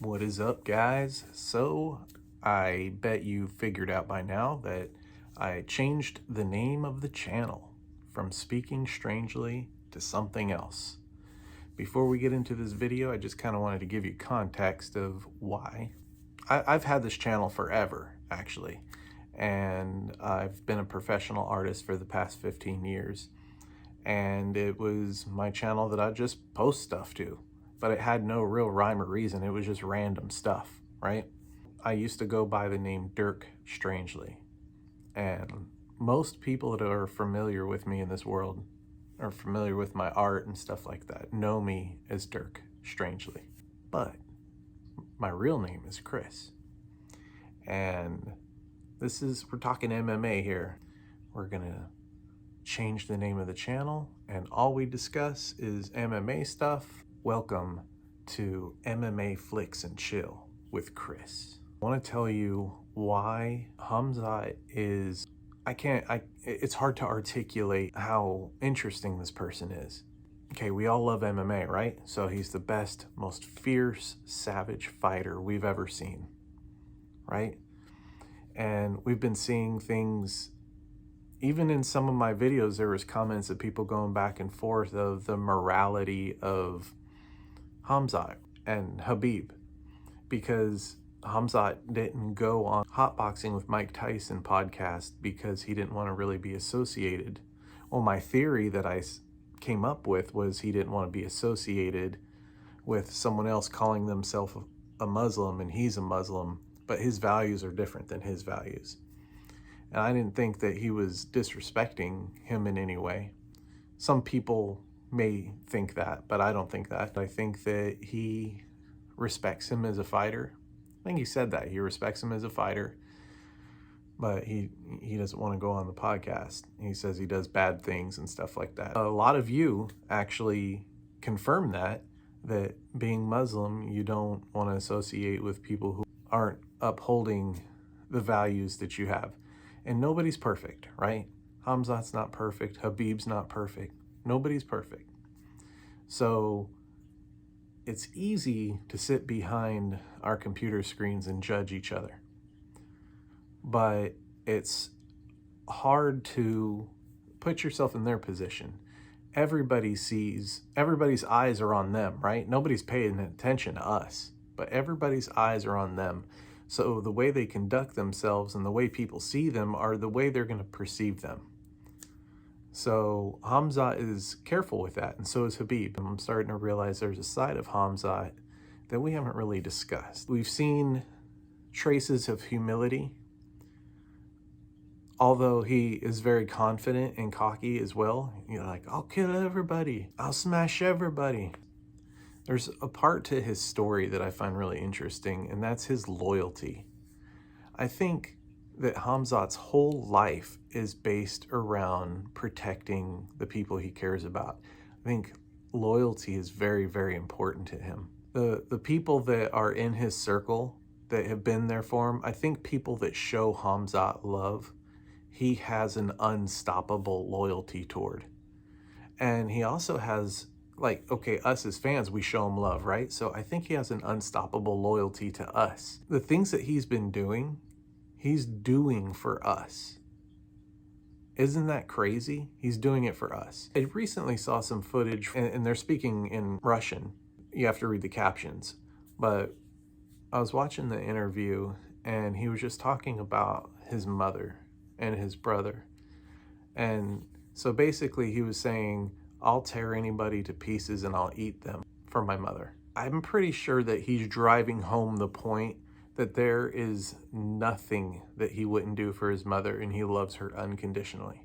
What is up, guys? So, I bet you figured out by now that I changed the name of the channel from Speaking Strangely to something else. Before we get into this video, I just kind of wanted to give you context of why. I've had this channel forever, actually, and I've been a professional artist for the past 15 years. And it was my channel that I just post stuff to, but it had no real rhyme or reason. It was just random stuff, right? I used to go by the name Dirk Strangely, and most people that are familiar with me in this world are familiar with my art and stuff like that know me as Dirk Strangely. But my real name is Chris, and we're talking MMA here. We're gonna change the name of the channel, and all we discuss is MMA stuff. Welcome to MMA Flicks and Chill with Chris. I want to tell you why Khamzat is, it's hard to articulate how interesting this person is. Okay, we all love MMA, right? So he's the best, most fierce, savage fighter we've ever seen, right? And we've been seeing things. Even in some of my videos, there was comments of people going back and forth of the morality of Khamzat and Khabib, because Khamzat didn't go on Hotboxing with Mike Tyson podcast because he didn't want to really be associated. Well, my theory that I came up with was he didn't want to be associated with someone else calling themselves a Muslim, and he's a Muslim, but his values are different than his values. And I didn't think that he was disrespecting him in any way. Some people may think that, but I don't think that. I think that he respects him as a fighter. I think he said that. He respects him as a fighter, but he doesn't want to go on the podcast. He says he does bad things and stuff like that. A lot of you actually confirm that being Muslim, you don't want to associate with people who aren't upholding the values that you have. And nobody's perfect, right? Khamzat's not perfect. Khabib's not perfect. Nobody's perfect. So it's easy to sit behind our computer screens and judge each other. But it's hard to put yourself in their position. Everybody's eyes are on them, right? Nobody's paying attention to us, but everybody's eyes are on them. So the way they conduct themselves and the way people see them are the way they're going to perceive them. So Khamzat is careful with that, and so is Khabib. And I'm starting to realize there's a side of Khamzat that we haven't really discussed. We've seen traces of humility, although he is very confident and cocky as well. You know, like, I'll kill everybody. I'll smash everybody. There's a part to his story that I find really interesting, and that's his loyalty. I think that Khamzat's whole life is based around protecting the people he cares about. I think loyalty is very, very important to him. The people that are in his circle that have been there for him, I think people that show Khamzat love, he has an unstoppable loyalty toward. And he also has, like, okay, us as fans, we show him love, right? So I think he has an unstoppable loyalty to us. The things that he's been doing, he's doing for us. Isn't that crazy? He's doing it for us. I recently saw some footage, and they're speaking in Russian. You have to read the captions. But I was watching the interview, and he was just talking about his mother and his brother. And so basically he was saying, I'll tear anybody to pieces and I'll eat them for my mother. I'm pretty sure that he's driving home the point that there is nothing that he wouldn't do for his mother, and he loves her unconditionally.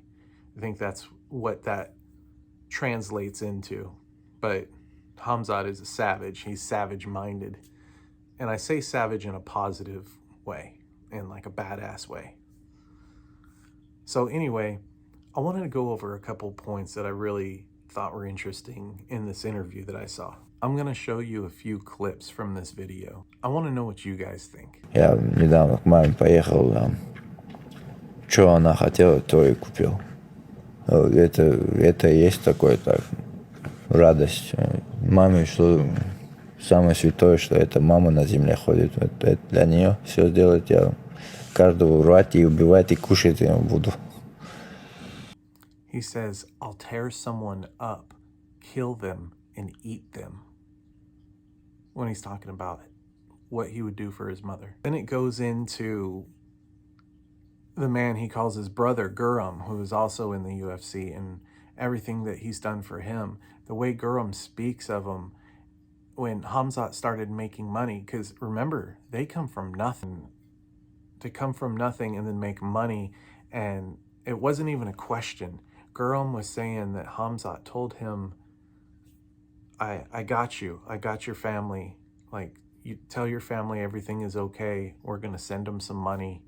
I think that's what that translates into. But Khamzat is a savage. He's savage-minded. And I say savage in a positive way, in like a badass way. So anyway, I wanted to go over a couple points that I really thought were interesting in this interview that I saw. I'm going to show you a few clips from this video. I want to know what you guys think. Я недавно к маме поехал, что она хотела, то и купил. Это и есть такое, так, радость. Маме что самое святое, что эта мама на земле ходит. Это для нее все сделать. Я каждого рвать и убивать и кушать я буду. He says, I'll tear someone up, kill them, and eat them. When he's talking about it, what he would do for his mother. Then it goes into the man he calls his brother, Guram, who is also in the UFC, and everything that he's done for him. The way Guram speaks of him when Khamzat started making money, because remember, they come from nothing. To come from nothing and then make money, and it wasn't even a question. Guram was saying that Khamzat told him, I got you. I got your family. Like, you tell your family everything is okay. We're going to send them some money.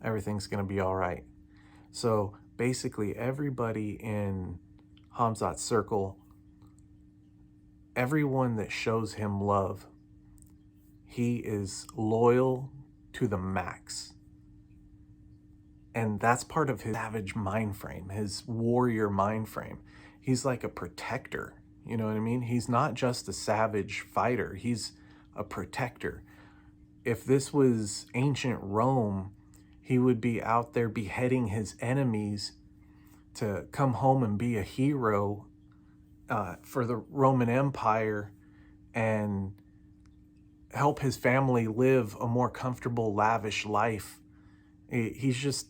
Everything's going to be all right. So basically everybody in Khamzat's circle, everyone that shows him love, he is loyal to the max. And that's part of his savage mind frame, his warrior mind frame. He's like a protector, you know what I mean? He's not just a savage fighter, he's a protector. If this was ancient Rome, he would be out there beheading his enemies to come home and be a hero for the Roman Empire and help his family live a more comfortable, lavish life. He's just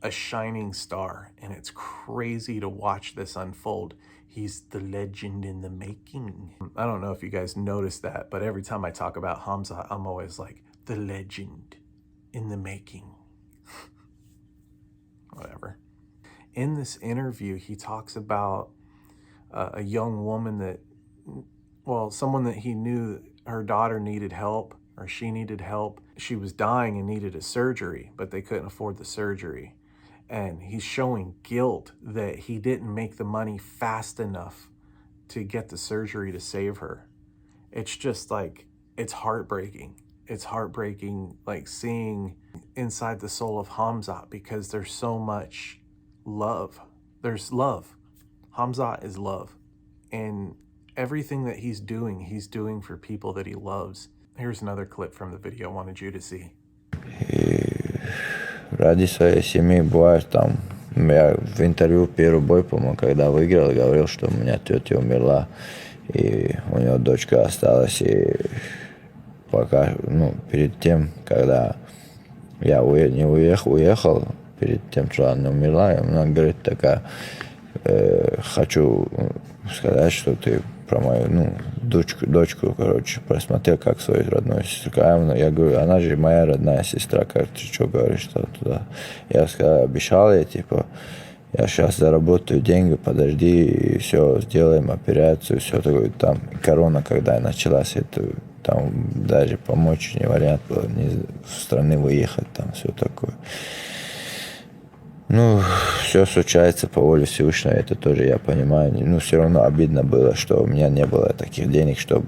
a shining star, and it's crazy to watch this unfold. He's the legend in the making. I don't know if you guys noticed that, but every time I talk about Khamzat, I'm always like, the legend in the making. Whatever. In this interview, he talks about a young woman that, well, someone that he knew her daughter needed help, or she needed help. She was dying and needed a surgery, but they couldn't afford the surgery. And he's showing guilt that he didn't make the money fast enough to get the surgery to save her. It's just like, it's heartbreaking. It's heartbreaking, like seeing inside the soul of Khamzat, because there's so much love. There's love. Khamzat is love. And everything that he's doing for people that he loves. Here's another clip from the video I wanted you to see. Ради своей семьи бывает там. Я в интервью первый бой, по-моему, когда выиграл, говорил, что у меня тетя умерла, и у него дочка осталась, и пока, перед тем, когда я уехал, перед тем, что она умерла, она говорит такая, хочу сказать, что ты про мою, дочку, короче, просмотрел как свою родную сестру. Я говорю, она же моя родная сестра, как ты что говоришь, что туда. Я сказал, обещал ей, типа, я сейчас заработаю деньги, подожди, и все, сделаем операцию, все такое. Там корона, когда началась, это, там даже помочь не вариант было, не в страны выехать, там все такое. Все случается по воле Всевышнего, это тоже я понимаю. Все равно обидно было, что у меня не было таких денег, чтобы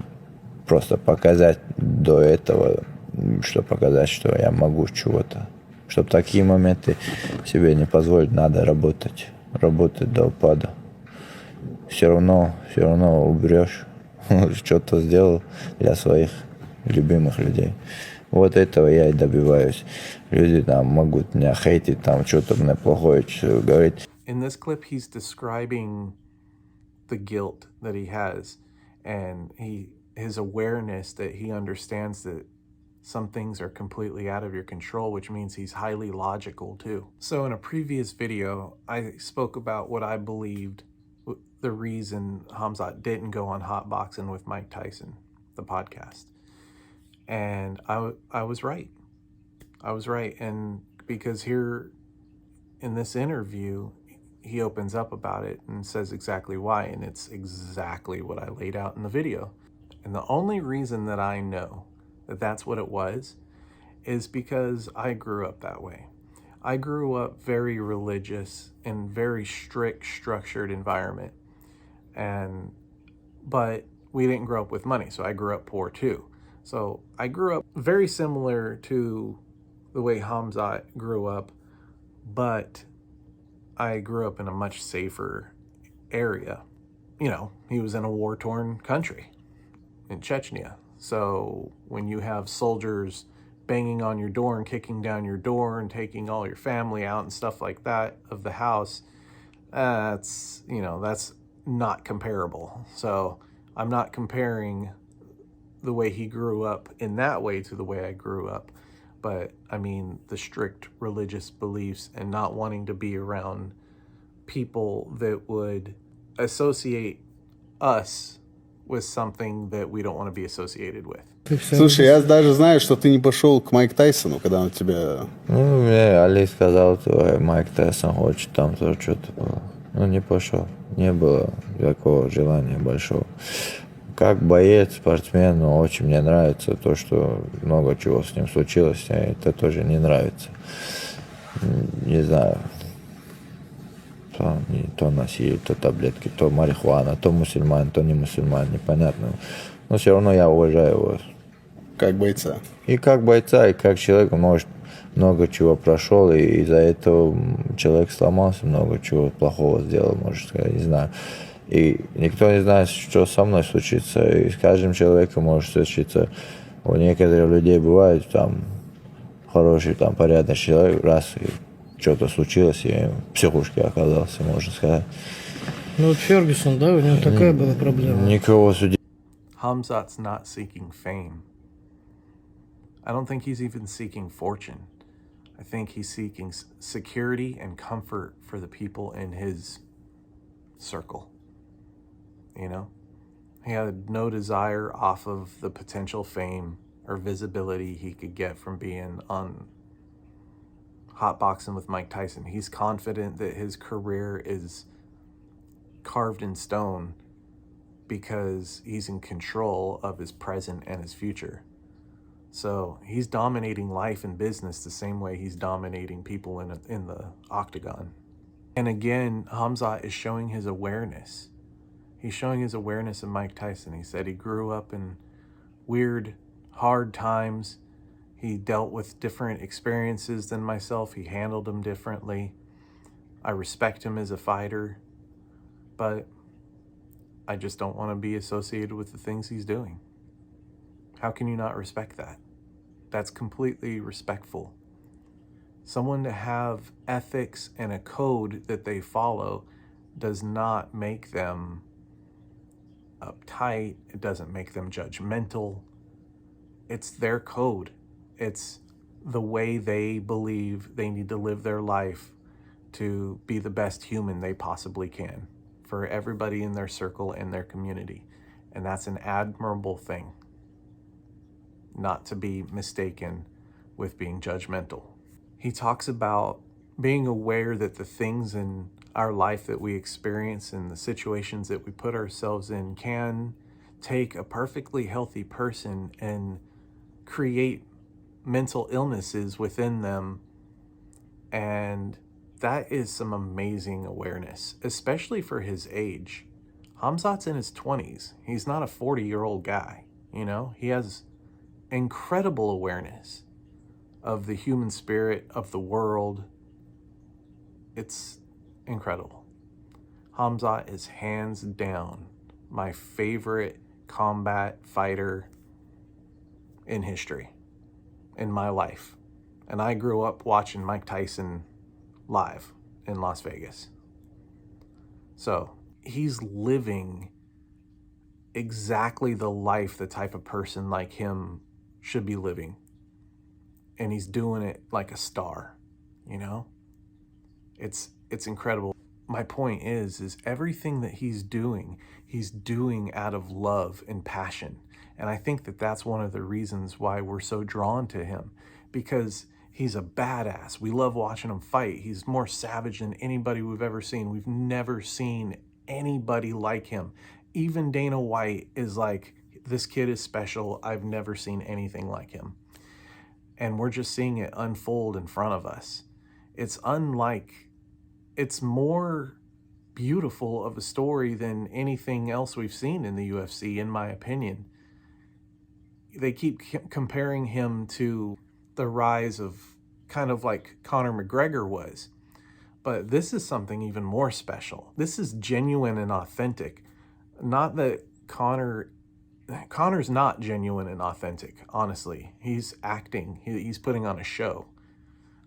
просто показать до этого, чтобы показать, что я могу чего-то. Чтобы такие моменты себе не позволить, надо работать до упада. Все равно уберешь, что-то сделал для своих любимых людей. Вот этого я и добиваюсь. Люди там могут меня хейтить, там что-то мне плохое говорить. In this clip, he's describing the guilt that he has, and his awareness that he understands that some things are completely out of your control, which means he's highly logical too. So in a previous video, I spoke about what I believed the reason Khamzat didn't go on Hot Boxing with Mike Tyson, the podcast. And I was right. I was right. And because here in this interview, he opens up about it and says exactly why. And it's exactly what I laid out in the video. And the only reason that I know that that's what it was is because I grew up that way. I grew up very religious and very strict, structured environment. But we didn't grow up with money, so I grew up poor too. So I grew up very similar to the way Khamzat grew up, but I grew up in a much safer area. he was in a war-torn country in Chechnya. So when you have soldiers banging on your door and kicking down your door and taking all your family out and stuff like that of the house, that's not comparable. So I'm not comparing the way he grew up in that way to the way I grew up. But I mean, the strict religious beliefs and not wanting to be around people that would associate us with something that we don't want to be associated with. Слушай, я даже знаю, что ты не пошел к Майк Тайсону, когда он тебя... Ну, мне Али сказал, что Майк Тайсон хочет там тоже что-то было. Ну, не пошел. Не было такого желания большого. Как боец, спортсмен, но очень мне нравится то, что много чего с ним случилось, а это тоже не нравится. Не знаю. То насилие, то таблетки, то марихуана, то мусульман, то не мусульман, непонятно. Но все равно я уважаю его. Как бойца. И как бойца, и как человека, может, много чего прошел, и из-за этого человек сломался, много чего плохого сделал, может сказать, не знаю. И никто не знает, что со мной случится, и с каждым человеком может случиться. У некоторых людей бывает там хороший, там порядочный человек, раз, и что-то случилось, и в психушке оказался, можно сказать. Ну вот Фергюсон, да, у него такая была проблема. Никого судить. Khamzat's not seeking fame. I don't think he's even seeking fortune. I think he's seeking security and comfort for the people in his circle. He had no desire off of the potential fame or visibility he could get from being on hotboxing with Mike Tyson. He's confident that his career is carved in stone because he's in control of his present and his future. So he's dominating life and business the same way he's dominating people in the octagon. And again, Khamzat is showing his awareness. He's showing his awareness of Mike Tyson. He said he grew up in weird, hard times. He dealt with different experiences than myself. He handled them differently. I respect him as a fighter, but I just don't want to be associated with the things he's doing. How can you not respect that? That's completely respectful. Someone to have ethics and a code that they follow does not make them uptight. It doesn't make them judgmental. It's their code. It's the way they believe they need to live their life to be the best human they possibly can for everybody in their circle and their community. And that's an admirable thing, not to be mistaken with being judgmental. He talks about being aware that the things in our life that we experience and the situations that we put ourselves in can take a perfectly healthy person and create mental illnesses within them. And that is some amazing awareness, especially for his age. Khamzat's in his 20s. He's not a 40-year-old guy, He has incredible awareness of the human spirit, of the world. It's incredible. Khamzat is hands down my favorite combat fighter in history, in my life. And I grew up watching Mike Tyson live in Las Vegas. So he's living exactly the life the type of person like him should be living. And he's doing it like a star, It's incredible. My point is everything that he's doing out of love and passion. And I think that that's one of the reasons why we're so drawn to him, because he's a badass. We love watching him fight. He's more savage than anybody we've ever seen. We've never seen anybody like him. Even Dana White is like, this kid is special. I've never seen anything like him. And we're just seeing it unfold in front of us. It's more beautiful of a story than anything else we've seen in the UFC, in my opinion. They keep comparing him to the rise of kind of like Conor McGregor was. But this is something even more special. This is genuine and authentic. Not that Connor's not genuine and authentic, honestly. He's acting. He's putting on a show.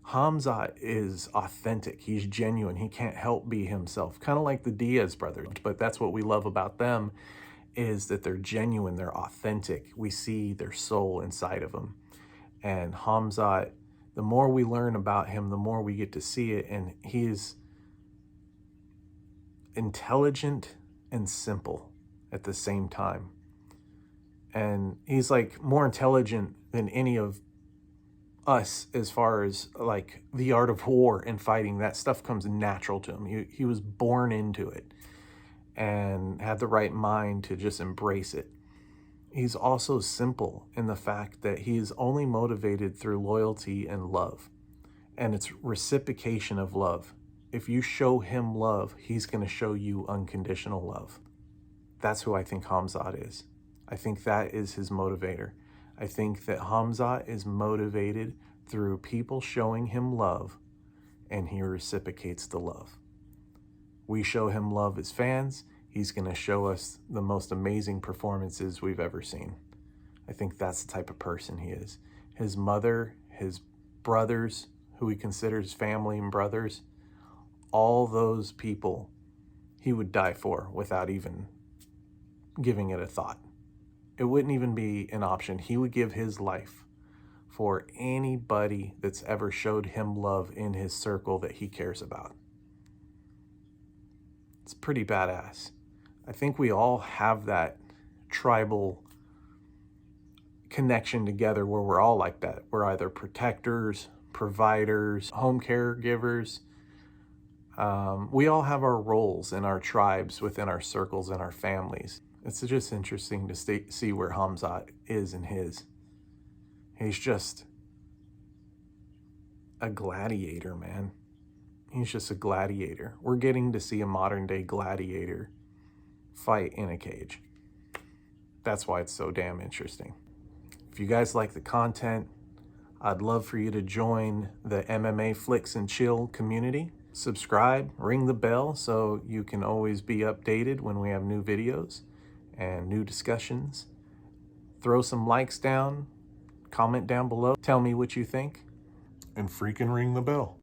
Khamzat is authentic. He's genuine. He can't help be himself. Kind of like the Diaz brothers. But that's what we love about them, is that they're genuine. They're authentic. We see their soul inside of them. And Khamzat, the more we learn about him, the more we get to see it. And he's intelligent and simple at the same time. And he's like more intelligent than any of us as far as like the art of war and fighting. That stuff comes natural to him. He was born into it and had the right mind to just embrace it. He's also simple in the fact that he's only motivated through loyalty and love. And it's reciprocation of love. If you show him love, he's going to show you unconditional love. That's who I think Khamzat is. I think that is his motivator. I think that Khamzat is motivated through people showing him love, and he reciprocates the love. We show him love as fans. He's going to show us the most amazing performances we've ever seen. I think that's the type of person he is. His mother, his brothers, who he considers family and brothers, all those people he would die for without even giving it a thought. It wouldn't even be an option. He would give his life for anybody that's ever showed him love in his circle that he cares about. It's pretty badass. I think we all have that tribal connection together where we're all like that. We're either protectors, providers, home caregivers. We all have our roles in our tribes, within our circles and our families. It's just interesting to see where Khamzat is in his. He's just a gladiator, man. He's just a gladiator. We're getting to see a modern day gladiator fight in a cage. That's why it's so damn interesting. If you guys like the content, I'd love for you to join the MMA Flicks and Chill community. Subscribe, ring the bell so you can always be updated when we have new videos and new discussions. Throw some likes down, comment down below, tell me what you think, and freaking ring the bell.